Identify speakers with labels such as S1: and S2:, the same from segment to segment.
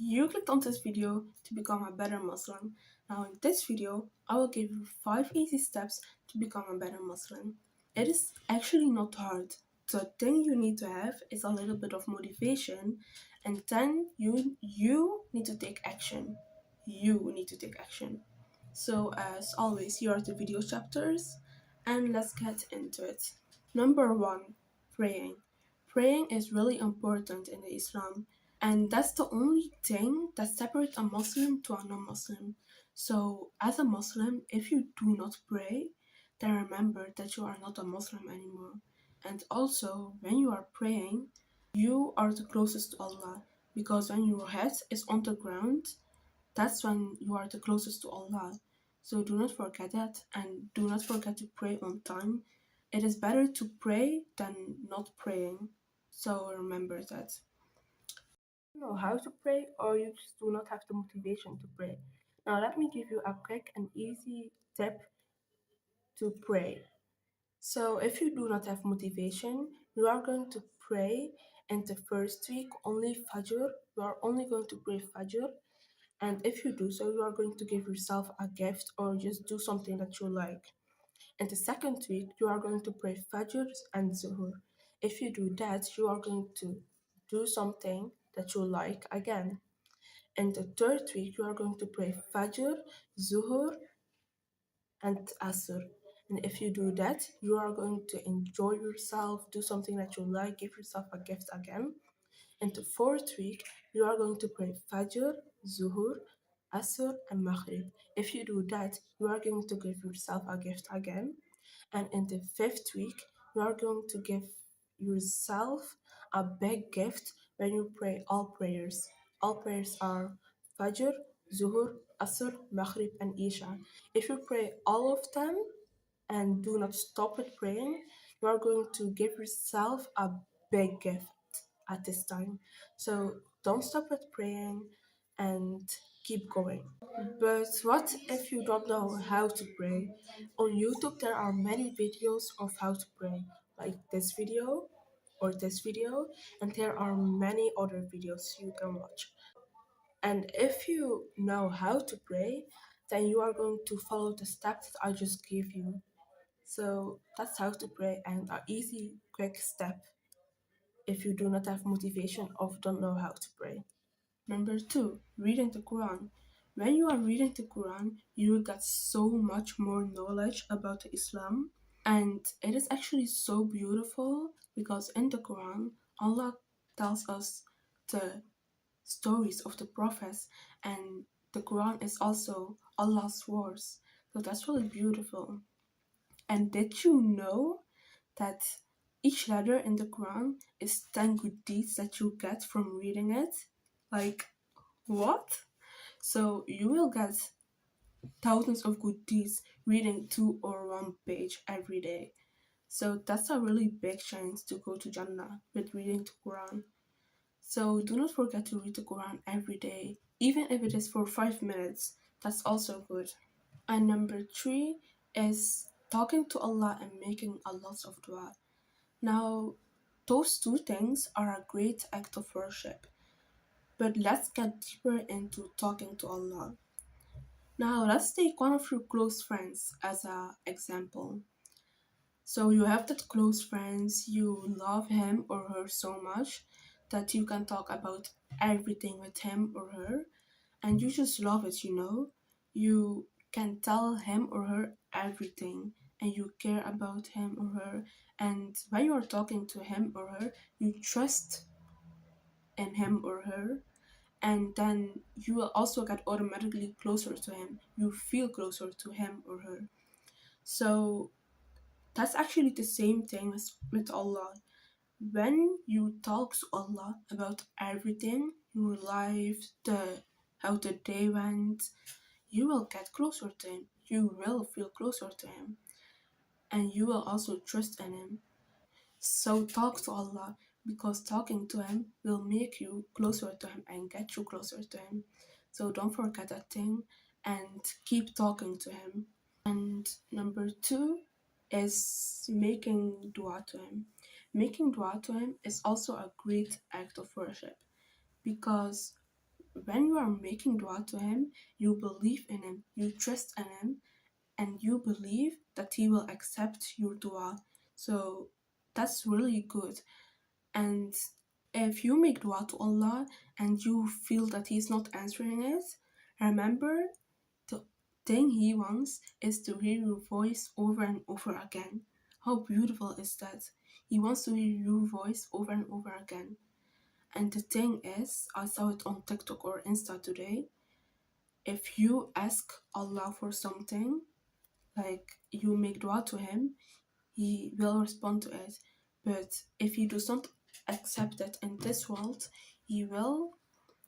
S1: You clicked on this video to become a better Muslim. Now in this video, I will give you 5 easy steps to become a better Muslim. It is actually not hard. The thing you need to have is a little bit of motivation, and then you need to take action. You need to take action. So as always, here are the video chapters, and let's get into it. Number 1, praying. Praying is really important in Islam, and that's the only thing that separates a Muslim to a non-Muslim. So as a Muslim, if you do not pray, then remember that you are not a Muslim anymore. And also, when you are praying, you are the closest to Allah, because when your head is on the ground, that's when you are the closest to Allah. So do not forget that, and do not forget to pray on time. It is better to pray than not praying. So remember that. You know how to pray, or you just do not have the motivation to pray. Now let me give you a quick and easy tip to pray. So if you do not have motivation, you are going to pray in the first week only Fajr. You are only going to pray Fajr. And if you do so, you are going to give yourself a gift or just do something that you like. In the second week, you are going to pray Fajr and Zuhur. If you do that, you are going to do something that you like again. In the third week, you are going to pray Fajr, Zuhur, and Asr. And if you do that, you are going to enjoy yourself, do something that you like, give yourself a gift again. In the fourth week, you are going to pray Fajr, Zuhur, Asr, and Maghrib. If you do that, you are going to give yourself a gift again. And in the fifth week, you are going to give yourself a big gift when you pray all prayers. All prayers are Fajr, Zuhur, Asr, Maghrib, and Isha. If you pray all of them and do not stop with praying, you are going to give yourself a big gift at this time. So don't stop with praying and keep going. But what if you don't know how to pray? On YouTube, there are many videos of how to pray, like this video or this video, and there are many other videos you can watch. And if you know how to pray, then you are going to follow the steps I just gave you. So that's how to pray, and an easy, quick step if you do not have motivation or don't know how to pray. Number 2, reading the Quran. When you are reading the Quran, you will get so much more knowledge about Islam, and it is actually so beautiful because in the Quran, Allah tells us the stories of the prophets, and the Quran is also Allah's words. So that's really beautiful. And did you know that each letter in the Quran is 10 good deeds that you get from reading it? Like, what? So you will get thousands of good deeds reading 2 or 1 page every day. So that's a really big chance to go to Jannah with reading the Quran. So do not forget to read the Quran every day, even if it is for 5 minutes. That's also good. And number 3 is talking to Allah and making a lot of dua. Now, those two things are a great act of worship. But let's get deeper into talking to Allah. Now, let's take one of your close friends as an example. So, you have that close friends, you love him or her so much that you can talk about everything with him or her, and you just love it. You can tell him or her everything, and you care about him or her, and when you are talking to him or her, you trust in him or her, and then you will also get automatically closer to him. You feel closer to him or her. So that's actually the same thing as with Allah. When you talk to Allah about everything, your life, the how the day went, you will get closer to him. You will feel closer to him. And you will also trust in him. So talk to Allah, because talking to him will make you closer to him and get you closer to him. So don't forget that thing and keep talking to him. And number 2 is making dua to him. Making dua to him is also a great act of worship, because when you are making dua to him, you believe in him, you trust in him, and you believe that he will accept your dua. So that's really good. And if you make dua to Allah and you feel that he's not answering it, remember the thing he wants is to hear your voice over and over again. How beautiful is that? He wants to hear your voice over and over again. And the thing is, I saw it on TikTok or Insta today. If you ask Allah for something, like you make dua to him, he will respond to it. But if he does not accept it in this world, he will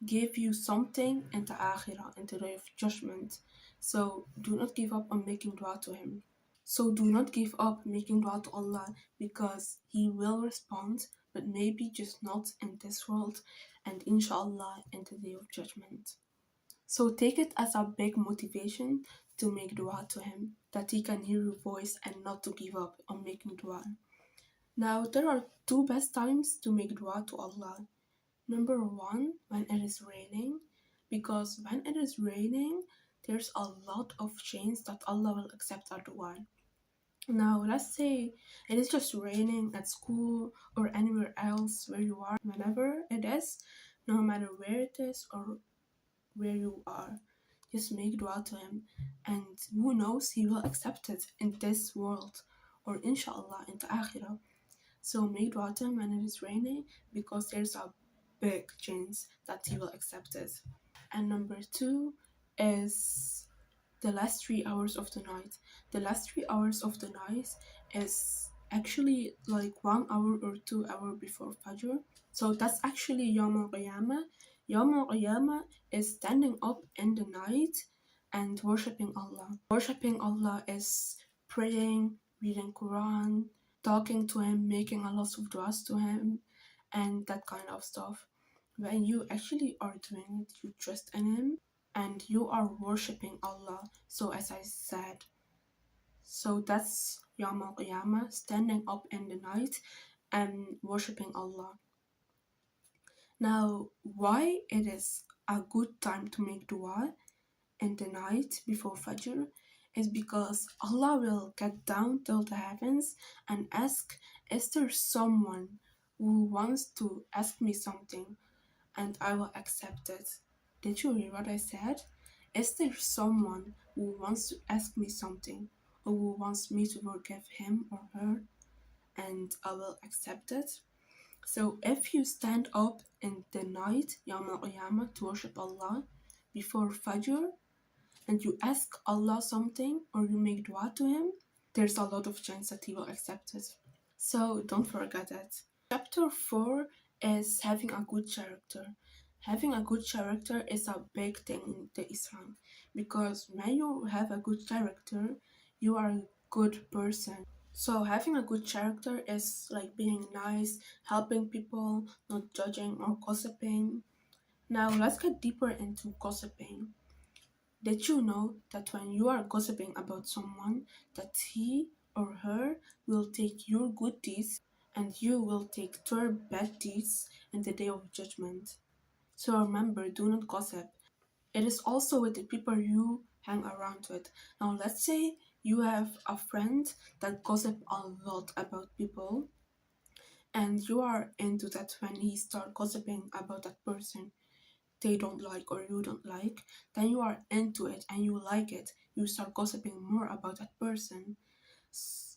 S1: give you something in the akhirah, in the day of judgment. So do not give up on making dua to him. So do not give up making dua to Allah, because he will respond, but maybe just not in this world, and inshallah in the day of judgment. So take it as a big motivation to make dua to him, that he can hear your voice and not to give up on making dua. Now, there are two best times to make dua to Allah. Number one, when it is raining, because when it is raining, there's a lot of chance that Allah will accept our dua. Now, let's say it is just raining at school or anywhere else where you are, whenever it is, no matter where it is or where you are, just make dua to him, and who knows, he will accept it in this world or inshallah in the akhirah. So make dua to him when it is raining, because there's a big chance that he will accept it. And number two is the last 3 hours of the night. The last 3 hours of the night is actually like 1 hour or 2 hours before Fajr. So that's actually Yawm al-Qiyamah. Yawm al-Qiyamah is standing up in the night and worshipping Allah. Worshipping Allah is praying, reading Quran, talking to him, making a lot of du'as to him, and that kind of stuff. When you actually are doing it, you trust in him and you are worshipping Allah. So as I said, so that's Yawm al-Qiyamah, standing up in the night and worshipping Allah. Now, why it is a good time to make dua in the night before Fajr is because Allah will get down till the heavens and ask, is there someone who wants to ask me something, and I will accept it. Did you hear what I said? Is there someone who wants to ask me something, or who wants me to forgive him or her, and I will accept it? So if you stand up in the night, Yawm al-Qiyamah, to worship Allah before Fajr, and you ask Allah something or you make dua to him, there's a lot of chance that he will accept it. So don't forget it. Chapter 4 is having a good character. Having a good character is a big thing in the Islam, because when you have a good character, you are a good person. So having a good character is like being nice, helping people, not judging or gossiping. Now let's get deeper into gossiping. Did you know that when you are gossiping about someone, that he or her will take your good deeds and you will take their bad deeds in the day of judgment? So remember, do not gossip. It is also with the people you hang around with. Now let's say you have a friend that gossip a lot about people, and you are into that when he start gossiping about that person they don't like or you don't like, then you are into it and you like it. You start gossiping more about that person.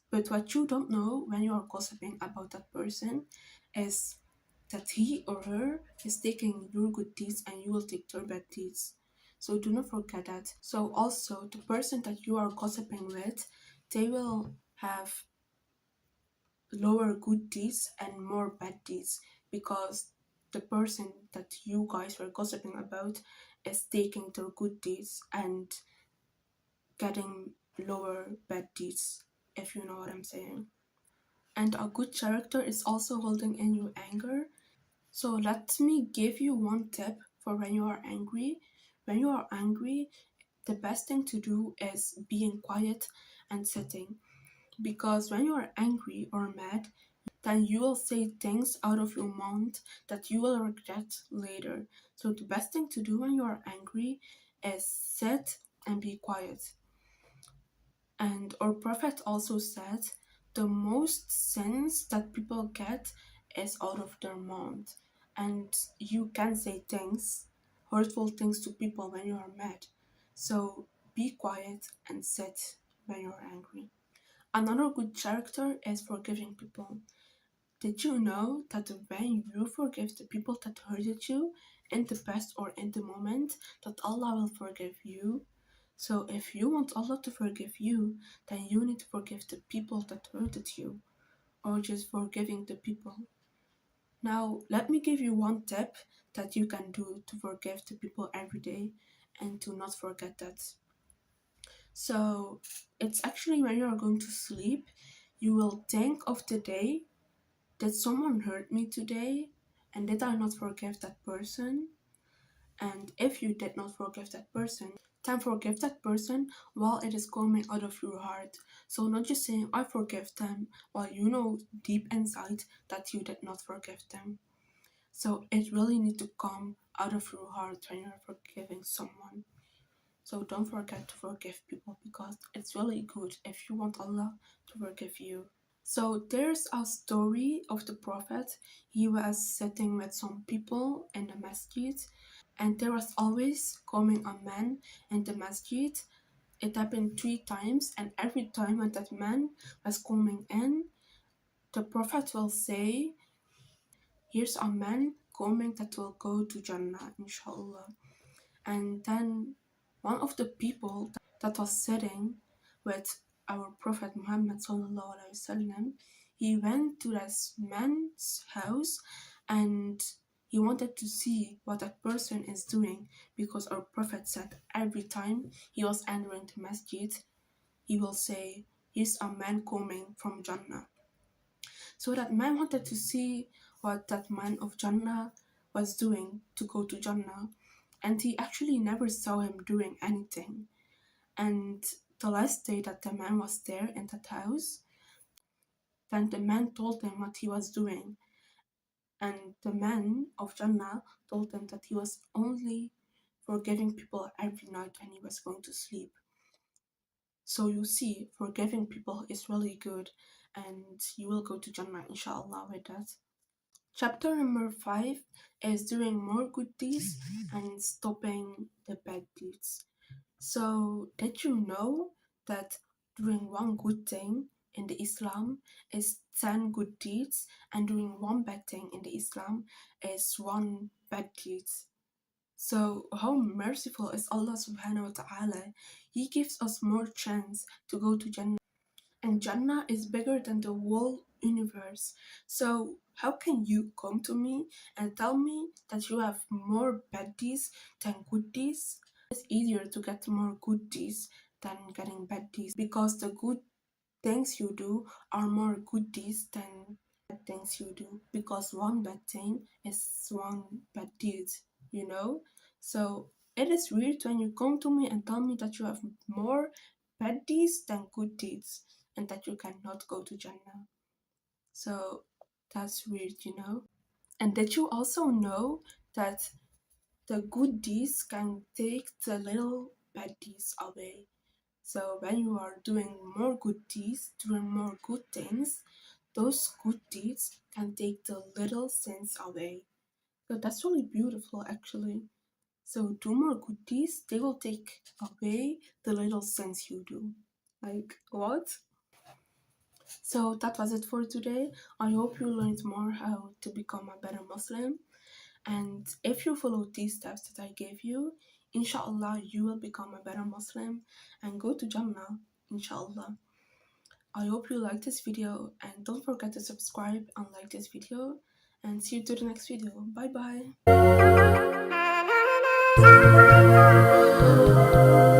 S1: But what you don't know when you are gossiping about that person is that he or her is taking your good deeds and you will take their bad deeds. So do not forget that. So also the person that you are gossiping with, they will have lower good deeds and more bad deeds, because the person that you guys were gossiping about is taking their good deeds and getting lower bad deeds, if you know what I'm saying. And a good character is also holding in your anger. So let me give you one tip for when you are angry. When you are angry, the best thing to do is being quiet and sitting, because when you are angry or mad, then you will say things out of your mouth that you will regret later. So the best thing to do when you are angry is sit and be quiet. And our prophet also said the most sins that people get is out of their mouth. And you can say things, hurtful things to people when you are mad. So be quiet and sit when you're angry. Another good character is forgiving people. Did you know that when you forgive the people that hurted you in the past or in the moment, that Allah will forgive you? So if you want Allah to forgive you, then you need to forgive the people that hurted you, or just forgiving the people. Now, let me give you one tip that you can do to forgive the people every day and to not forget that. So, it's actually when you are going to sleep, you will think of the day. Did someone hurt me today? And did I not forgive that person? And if you did not forgive that person, then forgive that person while it is coming out of your heart. So not just saying I forgive them while you know deep inside that you did not forgive them. So it really needs to come out of your heart when you're forgiving someone. So don't forget to forgive people because it's really good if you want Allah to forgive you. So there's a story of the Prophet. He was sitting with some people in the masjid, and there was always coming a man in the masjid. It happened 3 times, and every time when that man was coming in, the Prophet will say, here's a man coming that will go to Jannah, inshallah. And then one of the people that was sitting with our Prophet Muhammad sallallahu alaihi wasallam, he went to this man's house and he wanted to see what that person is doing, because our Prophet said every time he was entering the masjid, he will say, here's a man coming from Jannah. So that man wanted to see what that man of Jannah was doing to go to Jannah, and he actually never saw him doing anything. And the last day that the man was there in that house, then the man told him what he was doing, and the man of Jannah told him that he was only forgiving people every night when he was going to sleep. So you see, forgiving people is really good, and you will go to Jannah inshallah with that. Chapter number 5 is doing more good deeds and stopping the bad deeds. So, did you know that doing one good thing in the Islam is 10 good deeds, and doing one bad thing in the Islam is one bad deed? So, how merciful is Allah subhanahu wa ta'ala? He gives us more chance to go to Jannah, and Jannah is bigger than the whole universe. So, how can you come to me and tell me that you have more bad deeds than good deeds? It's easier to get more good deeds than getting bad deeds, because the good things you do are more good deeds than bad things you do, because one bad thing is one bad deed, you know? So it is weird when you come to me and tell me that you have more bad deeds than good deeds and that you cannot go to Jannah. So that's weird. And did you also know that the good deeds can take the little bad deeds away? So when you are doing more good deeds, doing more good things, those good deeds can take the little sins away. So that's really beautiful actually. So do more good deeds, they will take away the little sins you do. Like what? So that was it for today. I hope you learned more how to become a better Muslim. And if you follow these steps that I gave you, inshallah, you will become a better Muslim and go to Jannah, inshallah. I hope you liked this video, and don't forget to subscribe and like this video, and see you to the next video. Bye bye.